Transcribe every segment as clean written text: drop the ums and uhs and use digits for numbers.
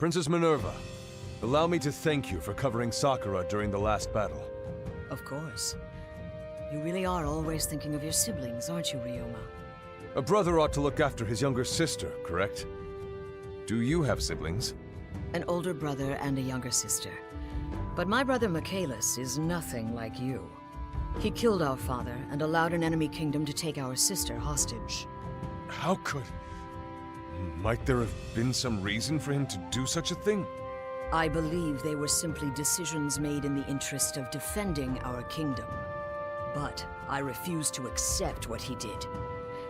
Princess Minerva, allow me to thank you for covering Sakura during the last battle. Of course. You really are always thinking of your siblings, aren't you, Ryoma? A brother ought to look after his younger sister, correct? Do you have siblings? An older brother and a younger sister. But my brother Michaelis is nothing like you. He killed our father and allowed an enemy kingdom to take our sister hostage. How could... Might there have been some reason for him to do such a thing? I believe they were simply decisions made in the interest of defending our kingdom. But I refuse to accept what he did.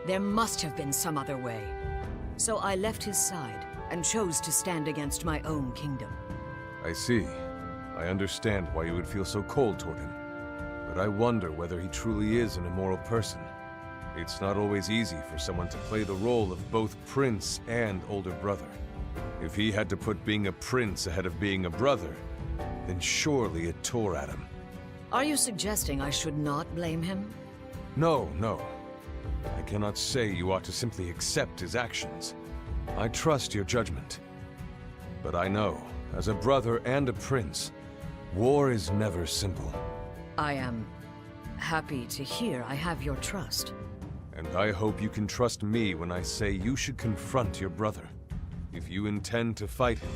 There must have been some other way. So I left his side and chose to stand against my own kingdom. I see. I understand why you would feel so cold toward him. But I wonder whether he truly is an immoral person. It's not always easy for someone to play the role of both prince and older brother. If he had to put being a prince ahead of being a brother, then surely it tore at him. Are you suggesting I should not blame him? No, no. I cannot say you ought to simply accept his actions. I trust your judgment. But I know, as a brother and a prince, war is never simple. I am happy to hear I have your trust. And I hope you can trust me when I say you should confront your brother. If you intend to fight him,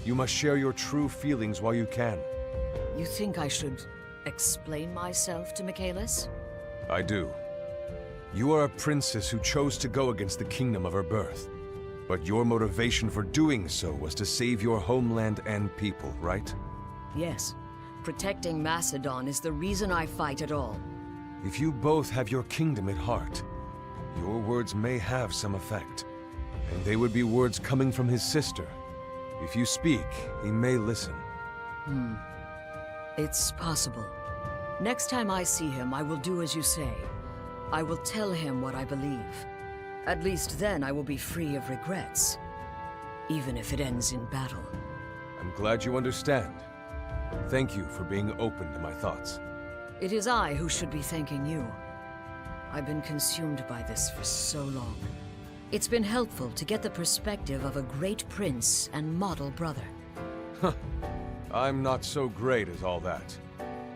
you must share your true feelings while you can. You think I should explain myself to Michaelis? I do. You are a princess who chose to go against the kingdom of her birth. But your motivation for doing so was to save your homeland and people, right? Yes. Protecting Macedon is the reason I fight at all. If you both have your kingdom at heart, your words may have some effect. And they would be words coming from his sister. If you speak, he may listen. It's possible. Next time I see him, I will do as you say. I will tell him what I believe. At least then I will be free of regrets. Even if it ends in battle. I'm glad you understand. Thank you for being open to my thoughts. It is I who should be thanking you. I've been consumed by this for so long. It's been helpful to get the perspective of a great prince and model brother. I'm not so great as all that.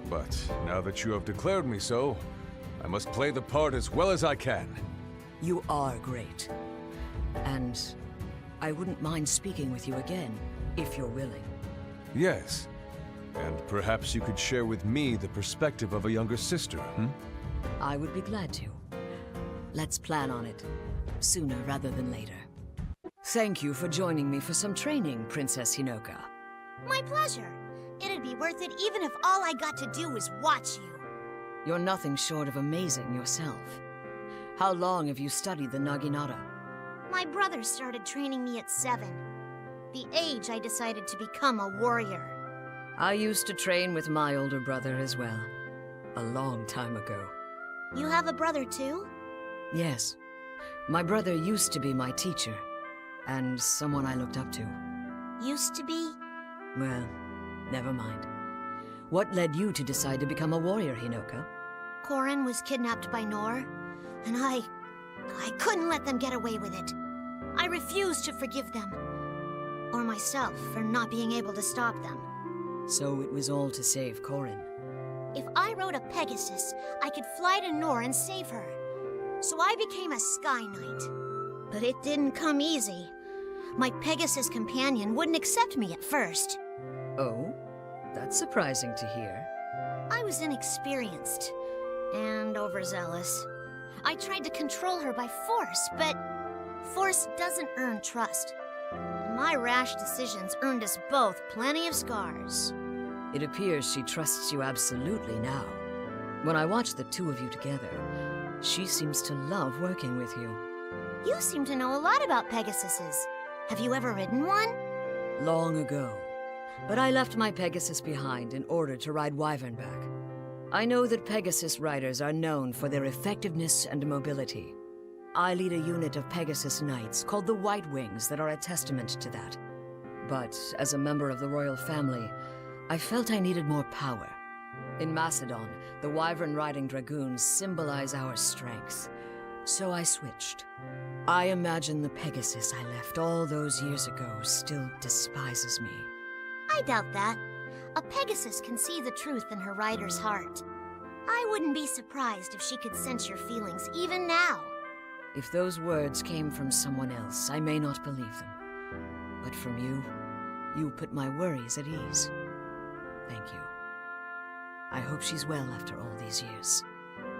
But now that you have declared me so, I must play the part as well as I can. You are great. And I wouldn't mind speaking with you again, if you're willing. Yes. And perhaps you could share with me the perspective of a younger sister, I would be glad to. Let's plan on it. Sooner rather than later. Thank you for joining me for some training, Princess Hinoka. My pleasure. It'd be worth it even if all I got to do was watch you. You're nothing short of amazing yourself. How long have you studied the Naginata? My brother started training me at 7. The age I decided to become a warrior. I used to train with my older brother as well. A long time ago. You have a brother too? Yes. My brother used to be my teacher. And someone I looked up to. Used to be? Well, never mind. What led you to decide to become a warrior, Hinoka? Korin was kidnapped by Nor, and I couldn't let them get away with it. I refused to forgive them. Or myself for not being able to stop them. So it was all to save Korin. If I rode a Pegasus, I could fly to Nor and save her. So I became a Sky Knight. But it didn't come easy. My Pegasus companion wouldn't accept me at first. Oh? That's surprising to hear. I was inexperienced and overzealous. I tried to control her by force, but force doesn't earn trust. My rash decisions earned us both plenty of scars. It appears she trusts you absolutely now. When I watch the two of you together, she seems to love working with you. You seem to know a lot about Pegasuses. Have you ever ridden one? Long ago. But I left my Pegasus behind in order to ride Wyvern back. I know that Pegasus riders are known for their effectiveness and mobility. I lead a unit of Pegasus Knights called the White Wings that are a testament to that. But as a member of the royal family, I felt I needed more power. In Macedon, the Wyvern riding dragoons symbolize our strength. So I switched. I imagine the Pegasus I left all those years ago still despises me. I doubt that. A Pegasus can see the truth in her rider's heart. I wouldn't be surprised if she could sense your feelings even now. If those words came from someone else, I may not believe them. But from you, you put my worries at ease. Thank you. I hope she's well after all these years.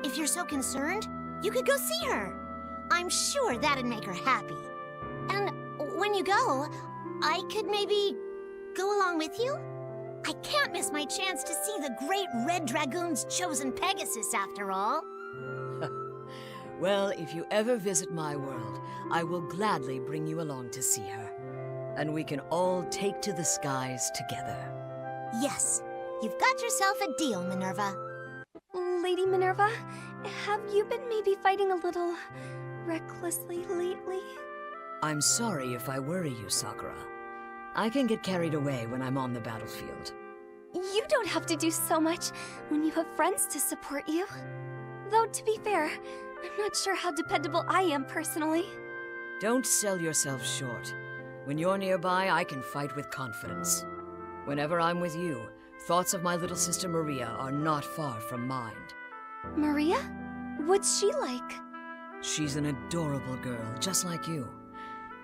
If you're so concerned, you could go see her. I'm sure that'd make her happy. And when you go, I could maybe go along with you? I can't miss my chance to see the great Red Dragoon's chosen Pegasus after all. Well, if you ever visit my world, I will gladly bring you along to see her. And we can all take to the skies together. Yes, you've got yourself a deal, Minerva. Lady Minerva, have you been maybe fighting a little recklessly lately? I'm sorry if I worry you, Sakura. I can get carried away when I'm on the battlefield. You don't have to do so much when you have friends to support you. Though, to be fair, I'm not sure how dependable I am personally. Don't sell yourself short. When you're nearby, I can fight with confidence. Whenever I'm with you, thoughts of my little sister Maria are not far from mind. Maria? What's she like? She's an adorable girl, just like you.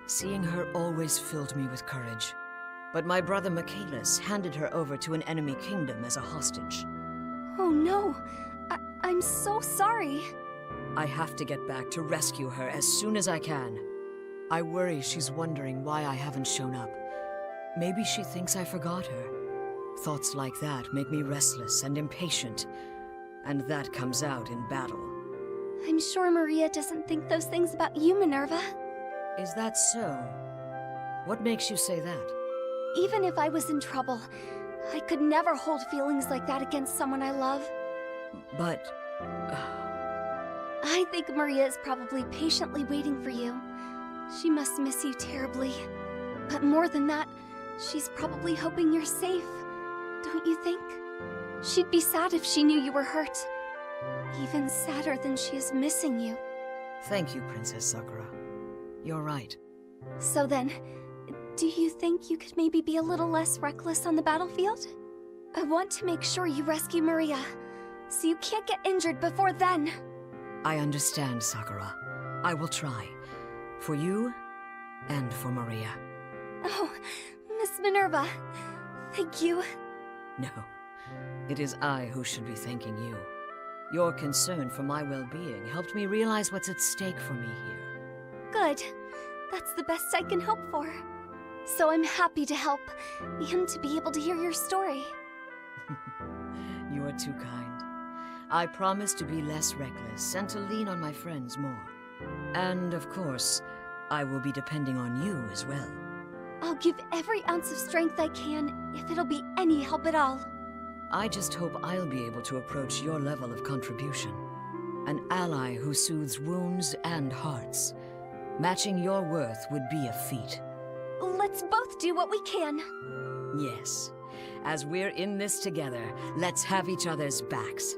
Seeing her always filled me with courage. But my brother Michaelis handed her over to an enemy kingdom as a hostage. Oh no, I'm so sorry. I have to get back to rescue her as soon as I can. I worry she's wondering why I haven't shown up. Maybe she thinks I forgot her. Thoughts like that make me restless and impatient, and that comes out in battle. I'm sure Maria doesn't think those things about you, Minerva. Is that so? What makes you say that? Even if I was in trouble, I could never hold feelings like that against someone I love. But... I think Maria is probably patiently waiting for you. She must miss you terribly. But more than that, she's probably hoping you're safe. Don't you think? She'd be sad if she knew you were hurt. Even sadder than she is missing you. Thank you, Princess Sakura. You're right. So then, do you think you could maybe be a little less reckless on the battlefield? I want to make sure you rescue Maria, so you can't get injured before then. I understand, Sakura. I will try. For you, and for Maria. Oh, Miss Minerva, thank you. No, it is I who should be thanking you. Your concern for my well-being helped me realize what's at stake for me here. Good. That's the best I can hope for. So I'm happy to help, and to be able to hear your story. You are too kind. I promise to be less reckless and to lean on my friends more. And, of course, I will be depending on you as well. I'll give every ounce of strength I can, if it'll be any help at all. I just hope I'll be able to approach your level of contribution. An ally who soothes wounds and hearts. Matching your worth would be a feat. Let's both do what we can. Yes. As we're in this together, let's have each other's backs.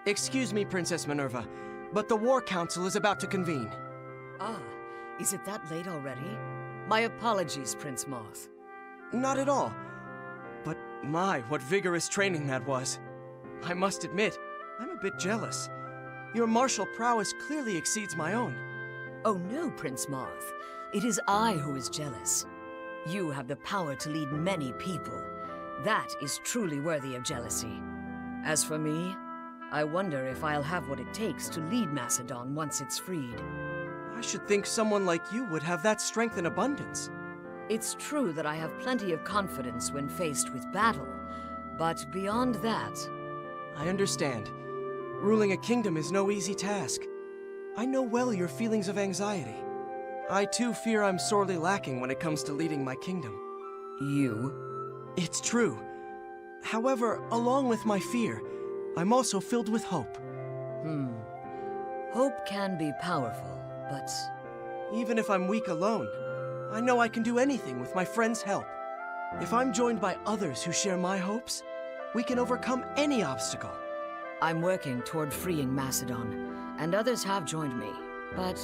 Excuse me, Princess Minerva, but the War Council is about to convene. Ah, is it that late already? My apologies, Prince Marth. Not at all. But my, what vigorous training that was. I must admit, I'm a bit jealous. Your martial prowess clearly exceeds my own. Oh no, Prince Marth. It is I who is jealous. You have the power to lead many people. That is truly worthy of jealousy. As for me, I wonder if I'll have what it takes to lead Macedon once it's freed. I should think someone like you would have that strength in abundance. It's true that I have plenty of confidence when faced with battle, but beyond that... I understand. Ruling a kingdom is no easy task. I know well your feelings of anxiety. I too fear I'm sorely lacking when it comes to leading my kingdom. You? It's true. However, along with my fear, I'm also filled with hope. Hope can be powerful, but... Even if I'm weak alone, I know I can do anything with my friends' help. If I'm joined by others who share my hopes, we can overcome any obstacle. I'm working toward freeing Macedon, and others have joined me. But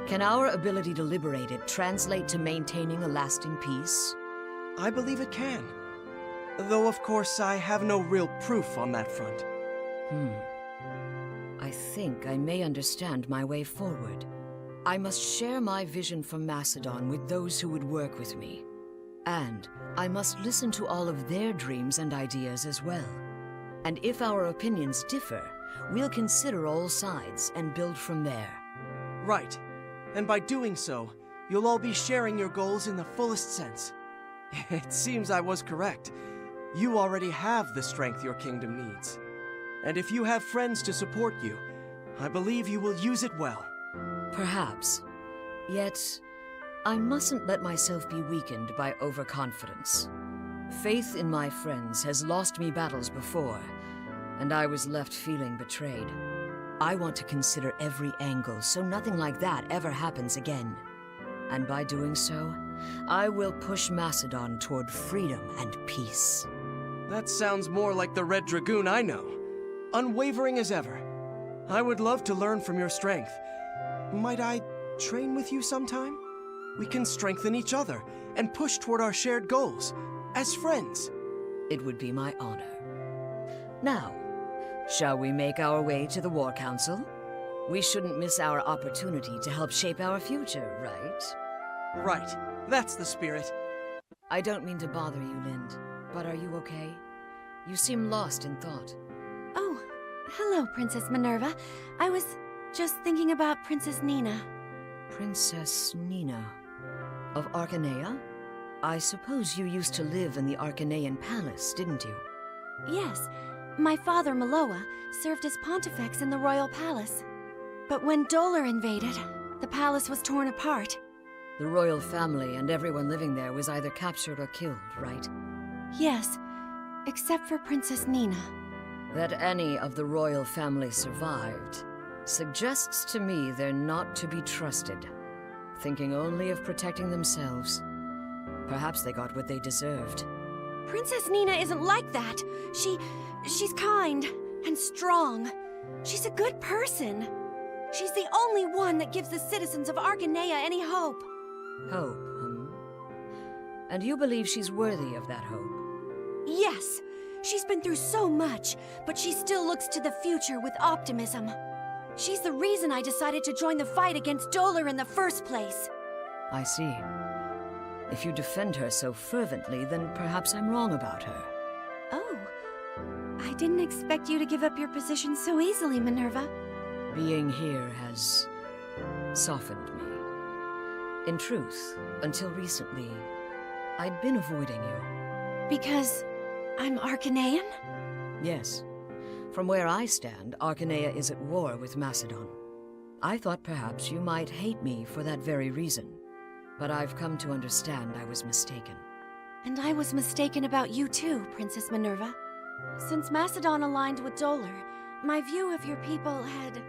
can our ability to liberate it translate to maintaining a lasting peace? I believe it can. Though, of course, I have no real proof on that front. I think I may understand my way forward. I must share my vision for Macedon with those who would work with me. And I must listen to all of their dreams and ideas as well. And if our opinions differ, we'll consider all sides and build from there. Right. And by doing so, you'll all be sharing your goals in the fullest sense. It seems I was correct. You already have the strength your kingdom needs. And if you have friends to support you, I believe you will use it well. Perhaps. Yet, I mustn't let myself be weakened by overconfidence. Faith in my friends has lost me battles before, and I was left feeling betrayed. I want to consider every angle so nothing like that ever happens again. And by doing so, I will push Macedon toward freedom and peace. That sounds more like the Red Dragoon I know. Unwavering as ever. I would love to learn from your strength. Might I train with you sometime? We can strengthen each other and push toward our shared goals, as friends. It would be my honor. Now, shall we make our way to the War Council? We shouldn't miss our opportunity to help shape our future, right? Right. That's the spirit. I don't mean to bother you, Linde, but are you okay? You seem lost in thought. Oh, hello, Princess Minerva. I was just thinking about Princess Nina. Princess Nina of Arcanea? I suppose you used to live in the Arcanean Palace, didn't you? Yes, my father, Maloa, served as Pontifex in the royal palace. But when Dolar invaded, the palace was torn apart. The royal family and everyone living there was either captured or killed, right? Yes, except for Princess Nina. That any of the royal family survived suggests to me they're not to be trusted, thinking only of protecting themselves. Perhaps they got what they deserved. Princess Nina isn't like that. She's kind and strong. She's a good person. She's the only one that gives the citizens of Arcanea any hope. Hope, And you believe she's worthy of that hope? Yes. She's been through so much, but she still looks to the future with optimism. She's the reason I decided to join the fight against Dolar in the first place. I see. If you defend her so fervently, then perhaps I'm wrong about her. Oh. I didn't expect you to give up your position so easily, Minerva. Being here has softened me. In truth, until recently, I'd been avoiding you. Because I'm Arcanean? Yes. From where I stand, Arcanea is at war with Macedon. I thought perhaps you might hate me for that very reason. But I've come to understand I was mistaken. And I was mistaken about you too, Princess Minerva. Since Macedon aligned with Dolar, my view of your people had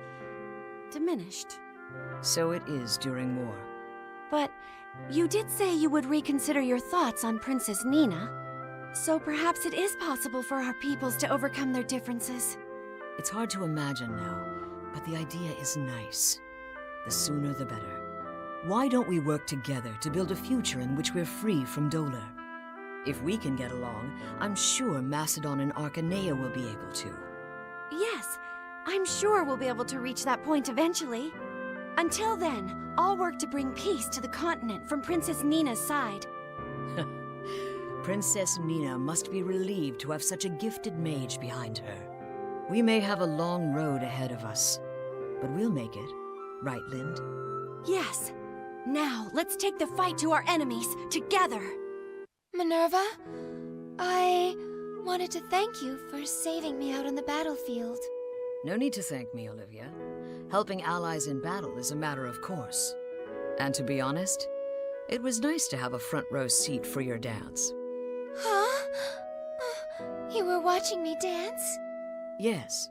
diminished. So it is during war. But you did say you would reconsider your thoughts on Princess Nina. So perhaps it is possible for our peoples to overcome their differences. It's hard to imagine now, but the idea is nice. The sooner the better. Why don't we work together to build a future in which we're free from Dolar? If we can get along, I'm sure Macedon and Arcanea will be able to. Yes, I'm sure we'll be able to reach that point eventually. Until then, I'll work to bring peace to the continent from Princess Nina's side. Princess Nina must be relieved to have such a gifted mage behind her. We may have a long road ahead of us, but we'll make it. Right, Linde? Yes. Now, let's take the fight to our enemies, together! Minerva, I wanted to thank you for saving me out on the battlefield. No need to thank me, Olivia. Helping allies in battle is a matter of course. And to be honest, it was nice to have a front row seat for your dance. Huh? You were watching me dance? Yes.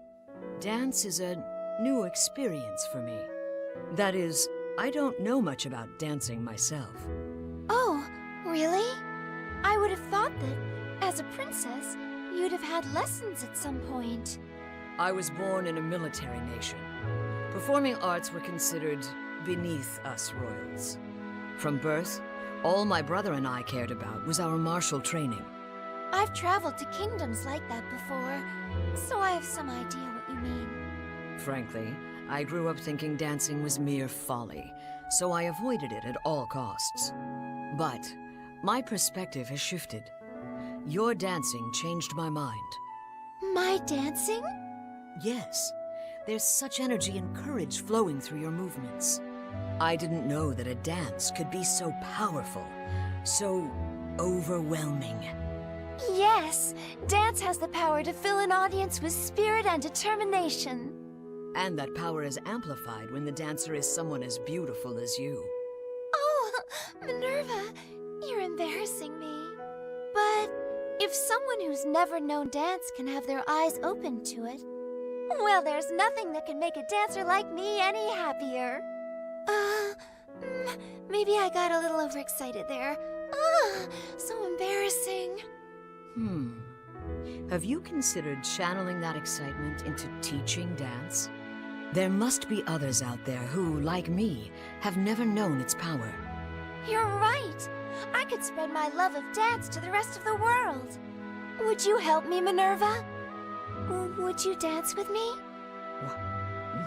Dance is a new experience for me. That is, I don't know much about dancing myself. Oh, really? I would have thought that, as a princess, you'd have had lessons at some point. I was born in a military nation. Performing arts were considered beneath us royals. From birth, all my brother and I cared about was our martial training. I've traveled to kingdoms like that before, so I have some idea what you mean. Frankly, I grew up thinking dancing was mere folly, so I avoided it at all costs. But my perspective has shifted. Your dancing changed my mind. My dancing? Yes, there's such energy and courage flowing through your movements. I didn't know that a dance could be so powerful, so overwhelming. Yes, dance has the power to fill an audience with spirit and determination. And that power is amplified when the dancer is someone as beautiful as you. Oh, Minerva, you're embarrassing me. But if someone who's never known dance can have their eyes open to it, well, there's nothing that can make a dancer like me any happier. Maybe I got a little overexcited there. So embarrassing. Have you considered channeling that excitement into teaching dance? There must be others out there who, like me, have never known its power. You're right. I could spread my love of dance to the rest of the world. Would you help me, Minerva? Would you dance with me?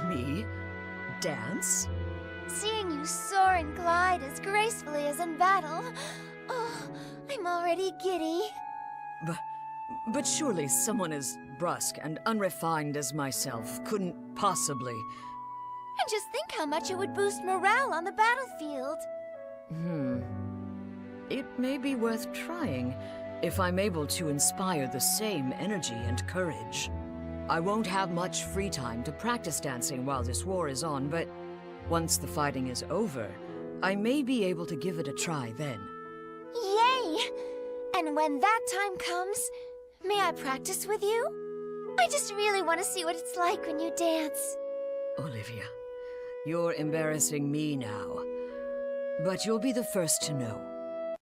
Me? Dance? Seeing you soar and glide as gracefully as in battle, oh, I'm already giddy. But surely someone as brusque and unrefined as myself couldn't possibly... And just think how much it would boost morale on the battlefield. It may be worth trying if I'm able to inspire the same energy and courage. I won't have much free time to practice dancing while this war is on, but once the fighting is over, I may be able to give it a try then. Yay! And when that time comes, may I practice with you? I just really want to see what it's like when you dance. Olivia, you're embarrassing me now. But you'll be the first to know.